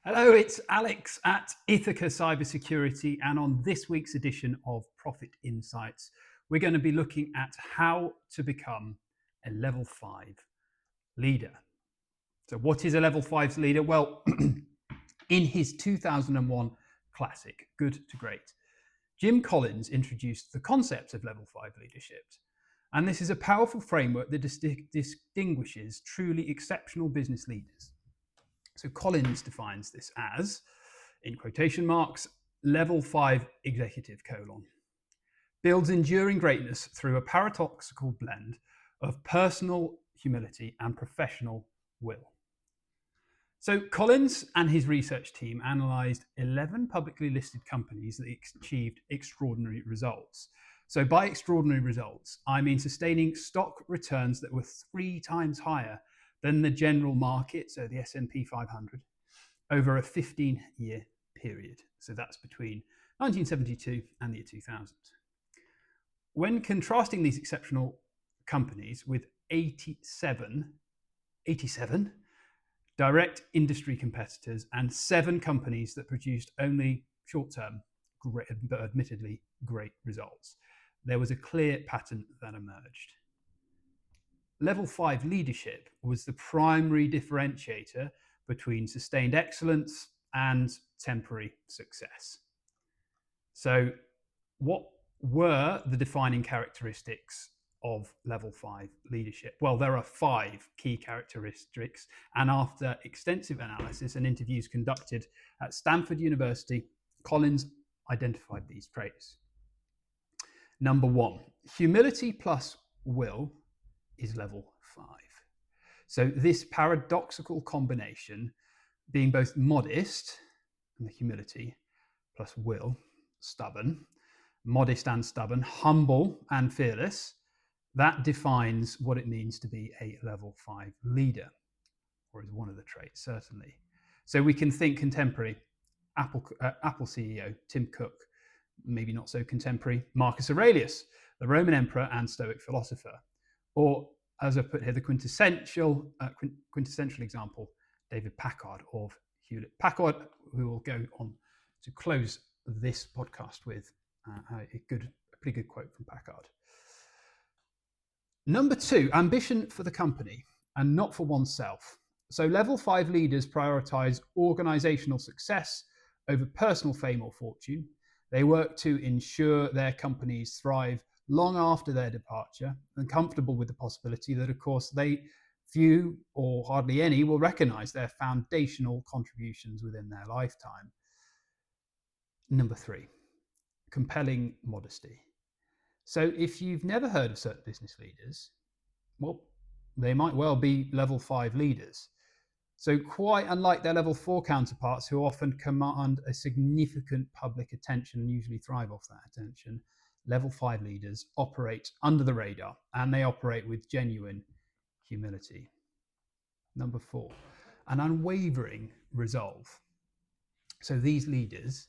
Hello, it's Alex at Ithaca Cybersecurity, and on this week's edition of Profit Insights, we're going to be looking at how to become a level 5 leader. So, what is a level 5 leader? Well, in his 2001 classic, Good to Great, Jim Collins introduced the concept of level 5 leadership. And this is a powerful framework that distinguishes truly exceptional business leaders. So Collins defines this as, in quotation marks, level 5 executive : builds enduring greatness through a paradoxical blend of personal humility and professional will. So Collins and his research team analysed 11 publicly listed companies that achieved extraordinary results. So by extraordinary results, I mean sustaining stock returns that were 3 times higher than the general market, so the S&P 500, over a 15-year period. So that's between 1972 and the year 2000. When contrasting these exceptional companies with 87 direct industry competitors and 7 companies that produced only short-term, but admittedly great results, there was a clear pattern that emerged. Level 5 leadership was the primary differentiator between sustained excellence and temporary success. So, what were the defining characteristics of level 5 leadership? Well, there are 5 key characteristics, and after extensive analysis and interviews conducted at Stanford University, Collins identified these traits. Number 1, humility plus will is level 5. So this paradoxical combination, being both modest and the humility plus will, stubborn, modest and stubborn, humble and fearless, that defines what it means to be a level 5 leader, or is one of the traits, certainly. So we can think contemporary Apple CEO Tim Cook, maybe not so contemporary Marcus Aurelius, the Roman emperor and Stoic philosopher, or as I put here, the quintessential example, David Packard of Hewlett Packard, who will go on to close this podcast with a pretty good quote from Packard. Number 2, ambition for the company and not for oneself. So level 5 leaders prioritize organizational success over personal fame or fortune. They work to ensure their companies thrive long after their departure, and comfortable with the possibility that, of course, few or hardly any will recognize their foundational contributions within their lifetime. Number 3, compelling modesty. So if you've never heard of certain business leaders, well, they might well be level 5 leaders. So quite unlike their level 4 counterparts, who often command a significant public attention and usually thrive off that attention, level 5 leaders operate under the radar, and they operate with genuine humility. Number 4, an unwavering resolve. So these leaders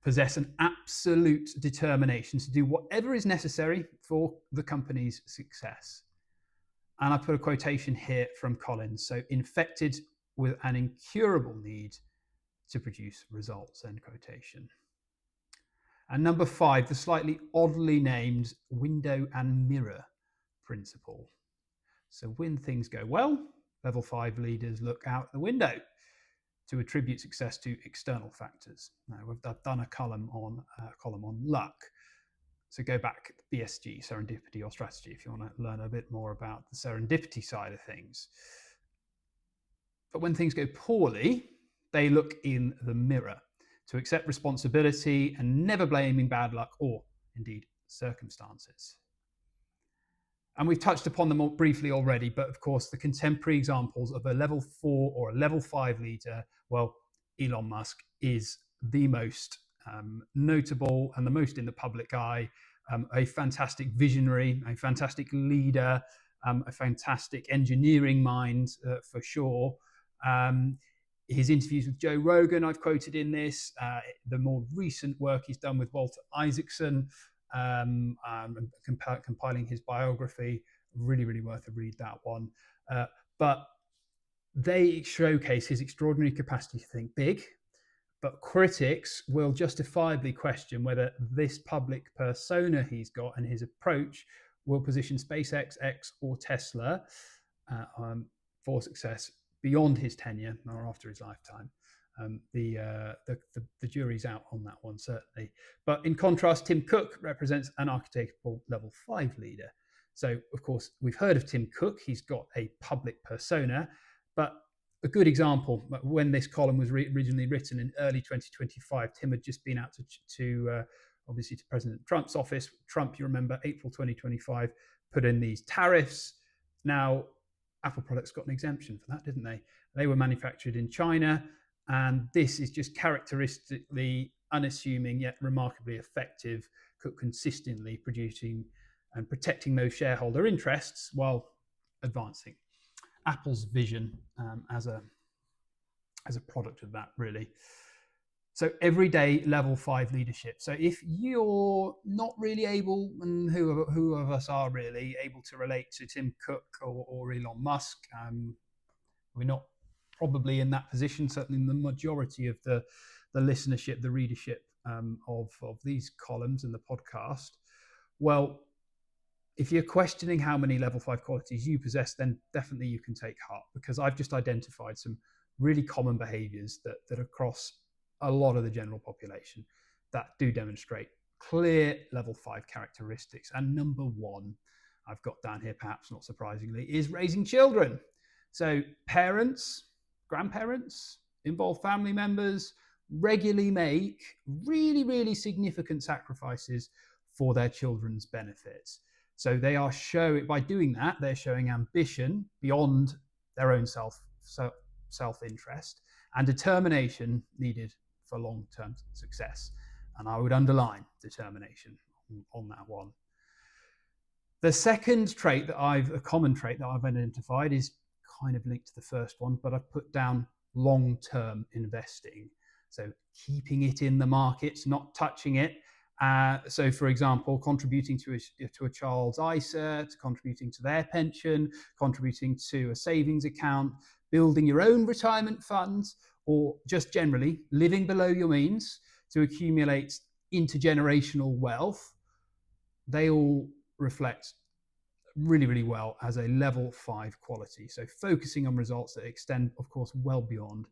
possess an absolute determination to do whatever is necessary for the company's success. And I put a quotation here from Collins. So, infected with an incurable need to produce results, end quotation. And number 5, the slightly oddly named window and mirror principle. So when things go well, level 5 leaders look out the window to attribute success to external factors. Now, I've done a column on luck. So go back to BSG, serendipity or strategy, if you want to learn a bit more about the serendipity side of things. But when things go poorly, they look in the mirror to accept responsibility and never blaming bad luck or, indeed, circumstances. And we've touched upon them briefly already, but of course, the contemporary examples of a level 4 or a level 5 leader, well, Elon Musk is the most notable and the most in the public eye, a fantastic visionary, a fantastic leader, a fantastic engineering mind for sure. His interviews with Joe Rogan, I've quoted in this, the more recent work he's done with Walter Isaacson, compiling his biography, really, really worth a read, that one. But They showcase his extraordinary capacity to think big, but critics will justifiably question whether this public persona he's got and his approach will position SpaceX, X, or Tesla for success beyond his tenure or after his lifetime. The jury's out on that one, certainly. But in contrast, Tim Cook represents an archetypal level 5 leader. So, of course, we've heard of Tim Cook. He's got a public persona, but a good example, when this column was originally written in early 2025, Tim had just been out to obviously to President Trump's office. Trump, you remember, April 2025, put in these tariffs. Now, Apple products got an exemption for that, didn't they? They were manufactured in China, and this is just characteristically unassuming yet remarkably effective, consistently producing and protecting those shareholder interests while advancing Apple's vision as a product of that, really. So everyday level 5 leadership. So if you're not really able, and who of us are really able to relate to Tim Cook or Elon Musk, we're not probably in that position, certainly in the majority of the listenership, the readership of these columns and the podcast. Well, if you're questioning how many level 5 qualities you possess, then definitely you can take heart, because I've just identified some really common behaviors that across a lot of the general population that do demonstrate clear level 5 characteristics. And number one, I've got down here, perhaps not surprisingly, is raising children. So parents, grandparents, involved family members regularly make really, really significant sacrifices for their children's benefits. So they are by doing that, they're showing ambition beyond their own self-interest and determination needed for long-term success. And I would underline determination on that one. The second trait a common trait that I've identified is kind of linked to the first one, but I've put down long-term investing. So keeping it in the markets, not touching it. So, for example, contributing to a child's ISA, contributing to their pension, contributing to a savings account, building your own retirement funds, or just generally living below your means to accumulate intergenerational wealth. They all reflect really, really well as a level 5 quality. So focusing on results that extend, of course, well beyond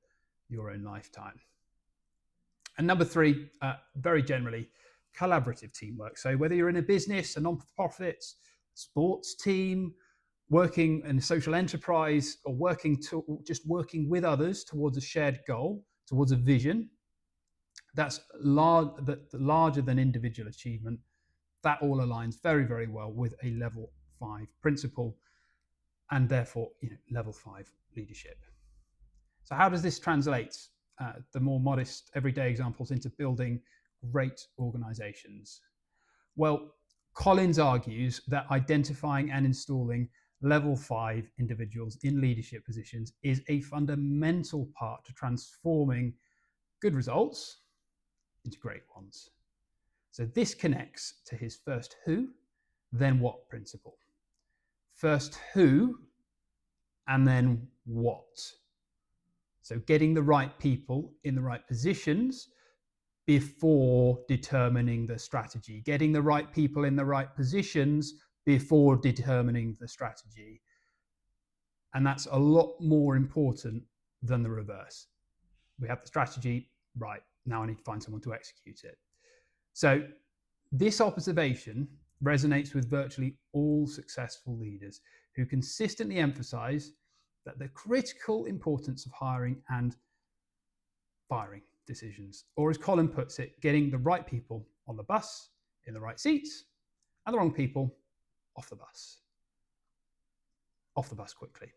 your own lifetime. And number 3, very generally, collaborative teamwork. So whether you're in a business, a non-profit, sports team, working in a social enterprise, or just working with others towards a shared goal, towards a vision, that's larger than individual achievement. That all aligns very, very well with a level 5 principle, and therefore, level 5 leadership. So how does this translate the more modest everyday examples into building great organizations? Well, Collins argues that identifying and installing level 5 individuals in leadership positions is a fundamental part to transforming good results into great ones. So this connects to his first who, then what principle. First who, and then what. So getting the right people in the right positions before determining the strategy. Getting the right people in the right positions before determining the strategy. And that's a lot more important than the reverse. We have the strategy, right, now I need to find someone to execute it. So this observation resonates with virtually all successful leaders who consistently emphasize that the critical importance of hiring and firing decisions, or as Colin puts it, getting the right people on the bus in the right seats and the wrong people off the bus quickly.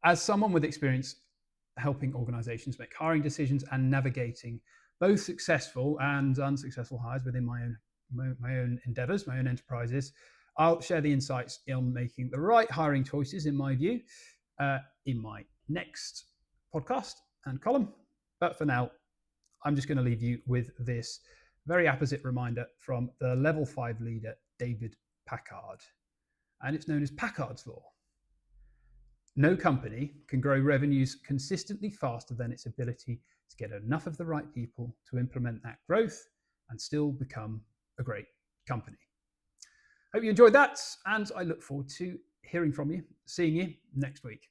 As someone with experience helping organizations make hiring decisions and navigating both successful and unsuccessful hires within my own endeavors, my own enterprises, I'll share the insights on making the right hiring choices, in my view, in my next podcast and column. But for now, I'm just going to leave you with this very apposite reminder from the level 5 leader, David Packard. And it's known as Packard's Law. No company can grow revenues consistently faster than its ability to get enough of the right people to implement that growth and still become a great company. Hope you enjoyed that, and I look forward to hearing from you, seeing you next week.